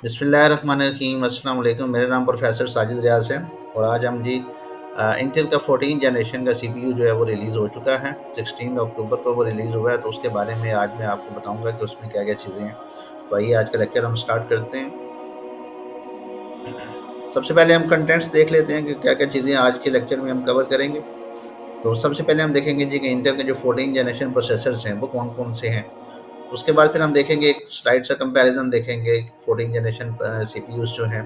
बिस्मिल्लाहिर्रहमानिर्रहीम अस्सलाम वालेकुम। मेरा नाम प्रोफेसर साजिद रियाज है और आज हम जी इंटेल का 14 जनरेशन का सीपीयू जो है वो रिलीज़ हो चुका है। 16 अक्टूबर को वो रिलीज़ हुआ है, तो उसके बारे में आज मैं आपको बताऊंगा कि उसमें क्या-क्या चीज़ें हैं। तो आइए आज का लेक्चर हम स्टार्ट करते हैं। सबसे पहले हम कंटेंट्स देख लेते हैं कि क्या-क्या चीज़ें आज के लेक्चर में हम कवर करेंगे। तो सबसे पहले हम देखेंगे जी कि इंटेल के जो 14 जनरेशन प्रोसेसर्स हैं वो कौन-कौन से हैं। उसके बाद फिर हम देखेंगे एक स्लाइड सा कंपैरिजन देखेंगे 14 जनरेशन सीपीयूज़ जो हैं।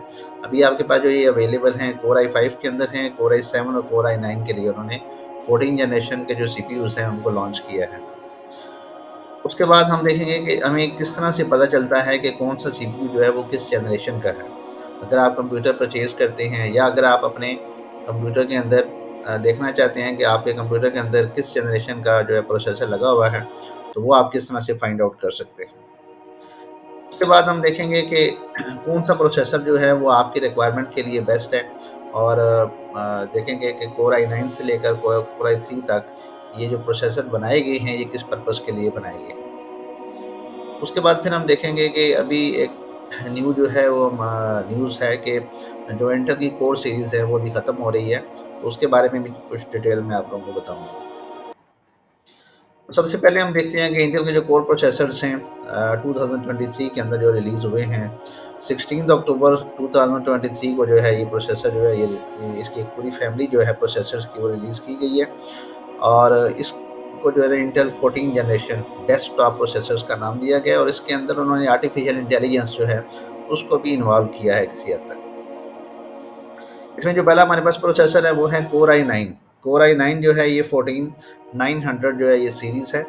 अभी आपके पास जो ये अवेलेबल हैं कोर i5 के अंदर हैं, कोर i7 और कोर i9 के लिए उन्होंने 14 जनरेशन के जो सीपीयूज़ हैं उनको लॉन्च किया है। उसके बाद हम देखेंगे कि हमें किस तरह से पता चलता है कि कौन-सा सीपीयू जो है वो किस जनरेशन का है। अगर आप कंप्यूटर परचेज़ करते हैं या अगर आप अपने कंप्यूटर के अंदर देखना चाहते हैं कि आपके कंप्यूटर के अंदर किस जनरेशन का जो है प्रोसेसर लगा हुआ है, तो वो आप किस तरह से फाइंड आउट कर सकते हैं। उसके बाद हम देखेंगे कि कौन-सा प्रोसेसर जो है वो आपकी रिक्वायरमेंट के लिए बेस्ट है और देखेंगे कि कोर i9 से लेकर कोर i3 तक ये जो प्रोसेसर बनाए गए हैं, ये किस पर्पज़ के लिए बनाए गए हैं। उसके बाद फिर हम देखेंगे कि अभी एक न्यू जो है वो न्यूज़ है कि जो इंटेल की कोर सीरीज़ है वो अभी ख़त्म हो रही है, तो उसके बारे में भी कुछ डिटेल मैं आप लोगों को बताऊँगा। सबसे पहले हम देखते हैं कि इंटेल के जो कोर प्रोसेसर्स हैं 2023 के अंदर जो रिलीज़ हुए हैं। 16 अक्टूबर 2023 को जो है ये प्रोसेसर जो है ये इसकी एक पूरी फैमिली जो है प्रोसेसर्स की वो रिलीज़ की गई है और इसको जो है इंटेल 14 जनरेशन डेस्कटॉप प्रोसेसर्स का नाम दिया गया है और इसके अंदर उन्होंने आर्टिफिशियल इंटेलिजेंस जो है उसको भी इन्वॉल्व किया है किसी हद तक। इसमें जो पहला हमारे पास प्रोसेसर है वो है कोर i9। कोर i9 जो है ये 14900 जो है ये सीरीज़ है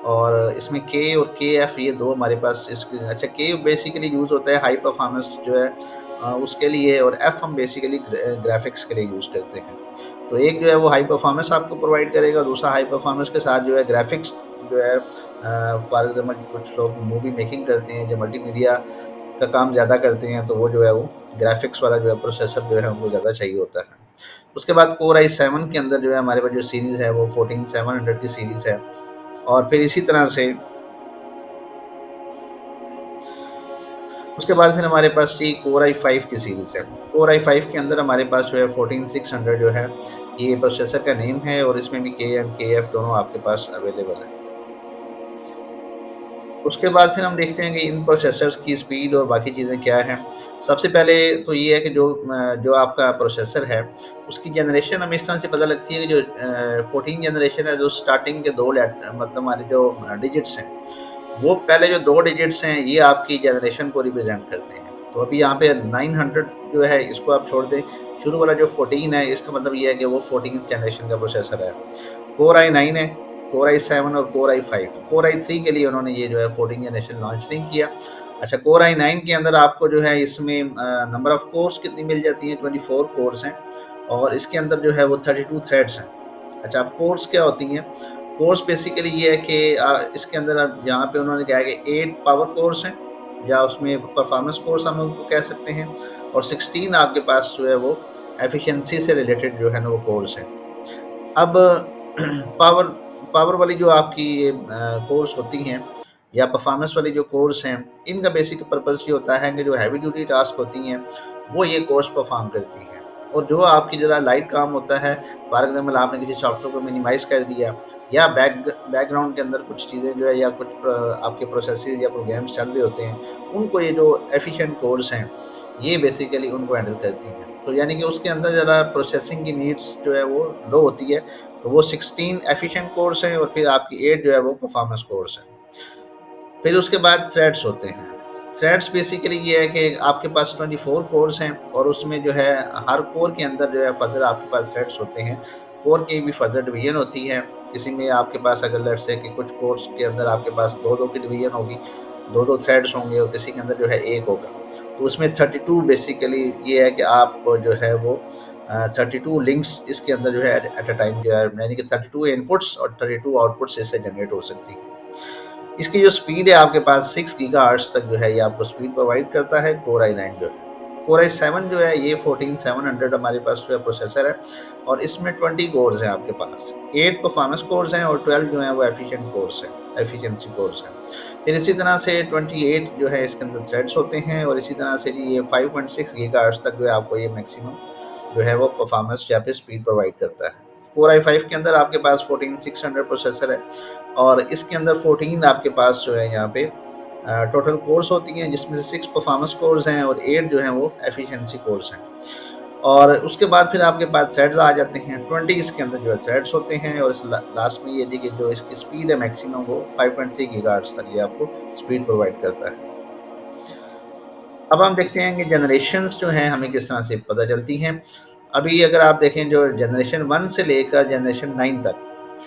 और इसमें के और के एफ ये दो हमारे पास इसकी अच्छा के बेसिकली यूज़ होता है हाई परफॉर्मेंस जो है उसके लिए और एफ हम बेसिकली ग्राफिक्स के लिए यूज़ करते हैं। तो एक जो है वो हाई परफॉर्मेंस आपको प्रोवाइड करेगा, दूसरा हाई परफॉर्मेंस के साथ जो है ग्राफिक्स जो है फॉर एग्जाम्पल कुछ लोग मूवी मेकिंग करते हैं जो मल्टीमीडिया का काम ज़्यादा करते हैं, तो वो जो है वो ग्राफ़िक्स वाला जो है प्रोसेसर जो है उनको ज़्यादा चाहिए होता है। उसके बाद कोर i7 के अंदर जो है हमारे पास जो सीरीज़ है वो 14700 की सीरीज़ है और फिर इसी तरह से उसके बाद फिर हमारे पास थी कोर i5 की सीरीज़ है। कोर i5 के अंदर हमारे पास जो है 14600 जो है ये प्रोसेसर का नेम है और इसमें भी के एंड के एफ दोनों आपके पास अवेलेबल है। उसके बाद फिर हम देखते हैं कि इन प्रोसेसर्स की स्पीड और बाकी चीज़ें क्या हैं। सबसे पहले तो ये है कि जो आपका प्रोसेसर है, उसकी जनरेशन हमें इस तरह से पता लगती है कि जो 14 जनरेशन है, जो स्टार्टिंग के 2 मतलब हमारे जो डिजिट्स हैं, वो पहले जो 2 डिजिट्स हैं, ये आपकी जनरेशन को रिप्रेज़ेंट करते हैं। तो अभी यहाँ पे 900 जो है, इसको आप छोड़ दें, शुरू वाला जो 14 है, इसका मतलब ये है कि वो 14th जनरेशन का प्रोसेसर है। कोर i9 है, कोर i7 और कोर i5। कोर i3 के लिए उन्होंने ये जो है 14 जनरेशन लॉन्च नहीं किया। अच्छा, कोर i9 के अंदर आपको जो है इसमें नंबर ऑफ कोर्स कितनी मिल जाती हैं, 24 कोर्स हैं और इसके अंदर जो है वो 32 थ्रेड्स हैं। अच्छा, अब कोर्स क्या होती हैं? कोर्स बेसिकली ये है कि इसके अंदर अब यहाँ पे उन्होंने क्या है कि 8 पावर कोर्स हैं या उसमें परफॉर्मेंस कोर्स हम उनको कह सकते हैं और 16 आपके पास जो है वो एफिशिएंसी से रिलेटेड जो है ना वो कोर्स हैं। अब पावर पावर वाली जो आपकी ये कोर्स होती हैं या परफॉर्मेंस वाली जो कोर्स हैं, इनका बेसिक पर्पज़ ये होता है कि जो हैवी ड्यूटी टास्क होती हैं, वो ये कोर्स परफॉर्म करती हैं और जो आपकी ज़रा लाइट काम होता है, फॉर एग्ज़ाम्पल आपने किसी सॉफ्टवेयर को मिनिमाइज़ कर दिया या बैकग्राउंड के अंदर कुछ चीज़ें जो है या कुछ आपके प्रोसेसेस या प्रोग्राम्स चल रहे होते हैं, उनको ये जो एफिशिएंट कोर्स हैं, ये बेसिकली उनको हैंडल करती हैं। तो यानी कि उसके अंदर ज़रा प्रोसेसिंग की नीड्स जो है वो लो होती है, तो वो 16 एफिशिएंट कोर्स हैं और फिर आपकी 8 जो है वो परफॉर्मेंस कोर्स हैं। फिर उसके बाद थ्रेड्स होते हैं। थ्रेड्स बेसिकली ये है कि आपके पास 24 कोर्स हैं और उसमें जो है हर कोर के अंदर जो है फर्दर आपके पास थ्रेड्स होते हैं। कोर की भी फर्दर डिवीज़न होती है। किसी में आपके पास अगर लेट्स से कि कुछ कोर्स के अंदर आपके पास 2-2 की डिवीज़न होगी, 2-2 थ्रेड्स होंगे और किसी के अंदर जो है 1 होगा। तो उसमें 32 बेसिकली ये है कि आप जो है वो 32 लिंक्स इसके अंदर जो है एट अ टाइम जो है यानी कि 32 इनपुट्स और 32 आउटपुट्स इससे जनरेट हो सकती हैं। इसकी जो स्पीड है आपके पास 6 गीगाहर्ट्ज़ तक जो है ये आपको स्पीड प्रोवाइड करता है कोर i9 जो है। कोर i7 जो है ये 14700 हमारे पास जो है प्रोसेसर है और इसमें 20 कोर्स हैं आपके पास, 8 परफॉर्मेंस कोर्स हैं और 12 जो हैं वो एफिशिएंसी कोर्स हैं। फिर इसी तरह से 28 जो है इसके अंदर थ्रेड्स होते हैं और इसी तरह से जी ये 5.6 गीगाहर्ट्ज़ तक जो है आपको ये मैक्सिमम जो है वो परफॉर्मेंस या फिर स्पीड प्रोवाइड करता है। कोर i5 के अंदर आपके पास 14600 प्रोसेसर है और इसके अंदर 14 आपके पास जो है यहाँ पे टोटल कोर्स होती हैं, जिसमें से 6 परफॉर्मेंस कोर्स हैं और 8 जो हैं वो एफिशिएंसी कोर्स हैं। और उसके बाद फिर आपके पास थ्रेड्स आ जाते हैं, 20 इसके अंदर जो है थ्रेड्स होते हैं और इस लास्ट में ये देखिए जो इसकी स्पीड है मैक्सिमम वो 5.3 गीगाहर्ट्ज़ तक ये आपको स्पीड प्रोवाइड करता है। अब हम देखते हैं कि जनरेशंस जो हैं हमें किस तरह से पता चलती हैं। अभी अगर आप देखें जो जनरेशन 1 से लेकर जनरेशन 9 तक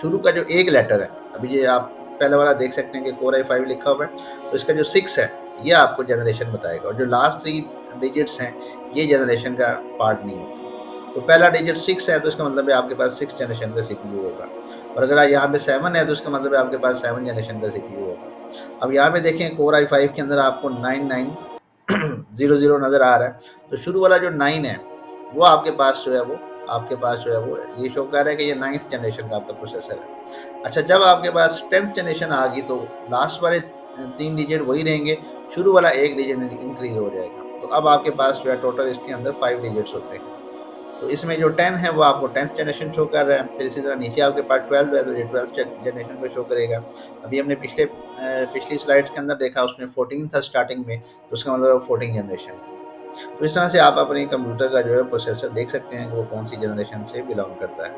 शुरू का जो एक लेटर है, अभी ये आप पहले वाला देख सकते हैं कि कोर i5 लिखा हुआ है, तो इसका जो 6 है ये आपको जनरेशन बताएगा और जो लास्ट 3 डिजिट्स हैं ये जनरेशन का पार्ट नहीं होता। तो पहला डिजिट 6 है तो इसका मतलब है आपके पास 6 जनरेशन का सीपीयू होगा और अगर यहाँ पे 7 है तो इसका मतलब है आपके पास 7 जनरेशन का सीपीयू होगा। अब यहाँ पे देखें कोर i5 के अंदर आपको 9900 नज़र आ रहा है, तो शुरू वाला जो 9 है वो आपके पास जो है वो ये शो कर रहा है कि ये 9th जनरेशन का आपका प्रोसेसर है। अच्छा, जब आपके पास 10th जनरेशन आ गई तो लास्ट वाले 3 डिजिट वही रहेंगे, शुरू वाला 1 डिजिट इंक्रीज हो जाएगा। तो अब आपके पास जो है टोटल इसके अंदर 5 डिजिट्स होते हैं। तो इसमें जो 10 है वो आपको 10th जनरेशन शो कर रहा है, फिर इसी तरह नीचे आपके पास 12 है तो ये 12th जनरेशन को शो करेगा। अभी हमने पिछली स्लाइड्स के अंदर देखा उसमें 14 था स्टार्टिंग में, तो उसका मतलब 14 जनरेशन। तो इस तरह से आप अपने कंप्यूटर का जो है प्रोसेसर देख सकते हैं कि वो कौन सी जनरेशन से बिलोंग करता है।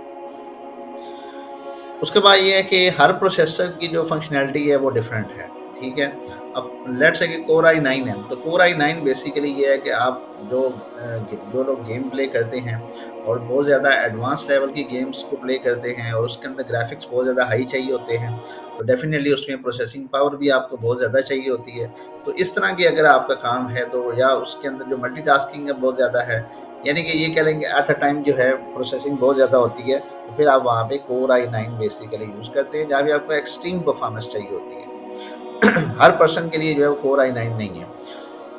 उसके बाद ये है कि हर प्रोसेसर की जो फंक्शनैलिटी है वो डिफरेंट है, ठीक है। अब लेट्स से कि कोर i9 है, तो कोर i9 बेसिकली ये है कि आप जो लोग गेम प्ले करते हैं और बहुत ज़्यादा एडवांस लेवल की गेम्स को प्ले करते हैं और उसके अंदर ग्राफिक्स बहुत ज़्यादा हाई चाहिए होते हैं, तो डेफिनेटली उसमें प्रोसेसिंग पावर भी आपको बहुत ज़्यादा चाहिए होती है। तो इस तरह की अगर आपका काम है तो या उसके अंदर जो मल्टीटास्किंग है बहुत ज़्यादा है, यानी कि ये कह लेंगे एट अ टाइम जो है प्रोसेसिंग बहुत ज़्यादा होती है, तो फिर आप वहाँ पे कोर i9 बेसिकली यूज़ करते हैं जहाँ भी आपको एक्सट्रीम परफॉर्मेंस चाहिए होती है। हर पर्सन के लिए जो है वो कोर i9 नहीं है।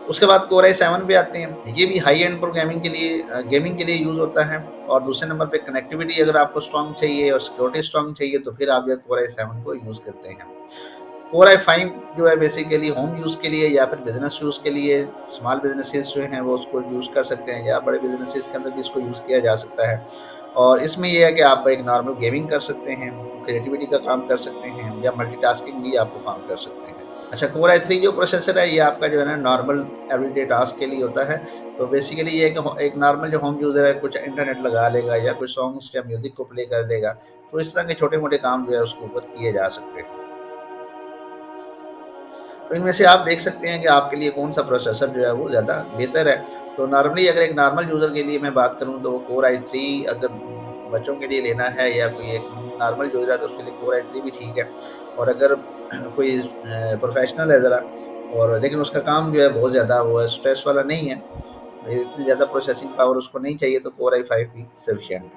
उसके बाद कोर i7 पे आते हैं, ये भी हाई एंड प्रोग्रामिंग के लिए गेमिंग के लिए यूज़ होता है और दूसरे नंबर पे कनेक्टिविटी अगर आपको स्ट्रॉन्ग चाहिए और सिक्योरिटी स्ट्रॉन्ग चाहिए तो फिर आप जो कोर i7 को यूज़ करते हैं। कोर i5 जो है बेसिकली होम यूज़ के लिए या फिर बिजनेस यूज़ के लिए, स्मॉल बिजनेसेस जो हैं वो उसको यूज़ कर सकते हैं या बड़े बिजनेसेस के अंदर भी इसको यूज़ किया जा सकता है। और इसमें ये है कि आप एक नॉर्मल गेमिंग कर सकते हैं, क्रिएटिविटी का काम कर सकते हैं या मल्टीटास्किंग भी आप परफॉर्म कर सकते हैं। अच्छा, कोर i3 जो प्रोसेसर है ये आपका जो है ना नॉर्मल एवरीडे टास्क के लिए होता है। तो बेसिकली ये है कि एक नॉर्मल जो होम यूज़र है कुछ इंटरनेट लगा लेगा या कुछ सॉन्ग्स या म्यूज़िक को प्ले कर लेगा, तो इस तरह के छोटे-मोटे काम जो है उसके ऊपर किए जा सकते हैं। तो इनमें से आप देख सकते हैं कि आपके लिए कौन-सा प्रोसेसर जो है वो ज़्यादा बेहतर है। तो नॉर्मली अगर एक नॉर्मल यूज़र के लिए मैं बात करूँ तो कोर i3 अगर बच्चों के लिए लेना है या कोई एक नॉर्मल यूज़र है तो उसके लिए कोर i3 भी ठीक है। और अगर कोई प्रोफेशनल है ज़रा और लेकिन उसका काम जो है बहुत ज़्यादा वो है स्ट्रेस वाला नहीं है, इतनी ज़्यादा प्रोसेसिंग पावर उसको नहीं चाहिए तो कोर i5 भी सफिशिएंट है।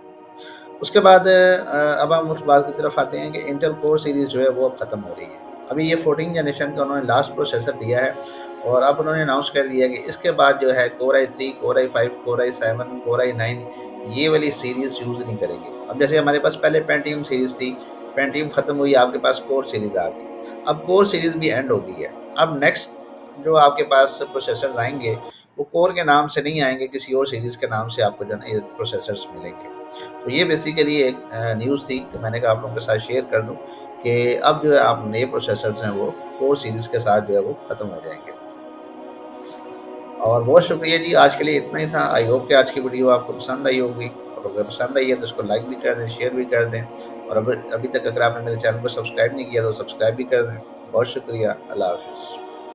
उसके बाद अब हम उस बात की तरफ आते हैं कि इंटेल कोर सीरीज़ जो है वो अब ख़त्म हो रही है। अभी ये 14 जनरेशन का उन्होंने लास्ट प्रोसेसर दिया है और अब उन्होंने अनाउंस कर दिया कि इसके बाद जो है core i3, core i5, core i7, core i9 ये वाली सीरीज़ यूज़ नहीं करेंगे। अब जैसे हमारे पास पहले पेंटियम सीरीज़ थी, पेंटियम ख़त्म हुई, आपके पास कोर सीरीज़ आ गई। अब कोर सीरीज़ भी एंड हो गई है। अब नेक्स्ट जो आपके पास प्रोसेसर्स आएँगे वो कोर के नाम से नहीं आएँगे, किसी और सीरीज़ के नाम से आपको जो है ना ये प्रोसेसर्स मिलेंगे। तो ये बेसिकली एक न्यूज़ थी कि मैंने कहा आप लोगों के साथ शेयर कर दूँ कि अब जो है आप नए प्रोसेसर्स हैं वो कोर सीरीज़ के साथ जो है वो ख़त्म हो जाएँगे। और बहुत शुक्रिया जी, आज के लिए इतना ही था। आई होप कि आज की वीडियो आपको पसंद आई होगी और अगर पसंद आई है तो इसको लाइक भी कर दें, शेयर भी कर दें और अभी तक अगर आपने मेरे चैनल को सब्सक्राइब नहीं किया तो सब्सक्राइब भी कर दें। बहुत शुक्रिया। अल्लाह हाफ़िज़।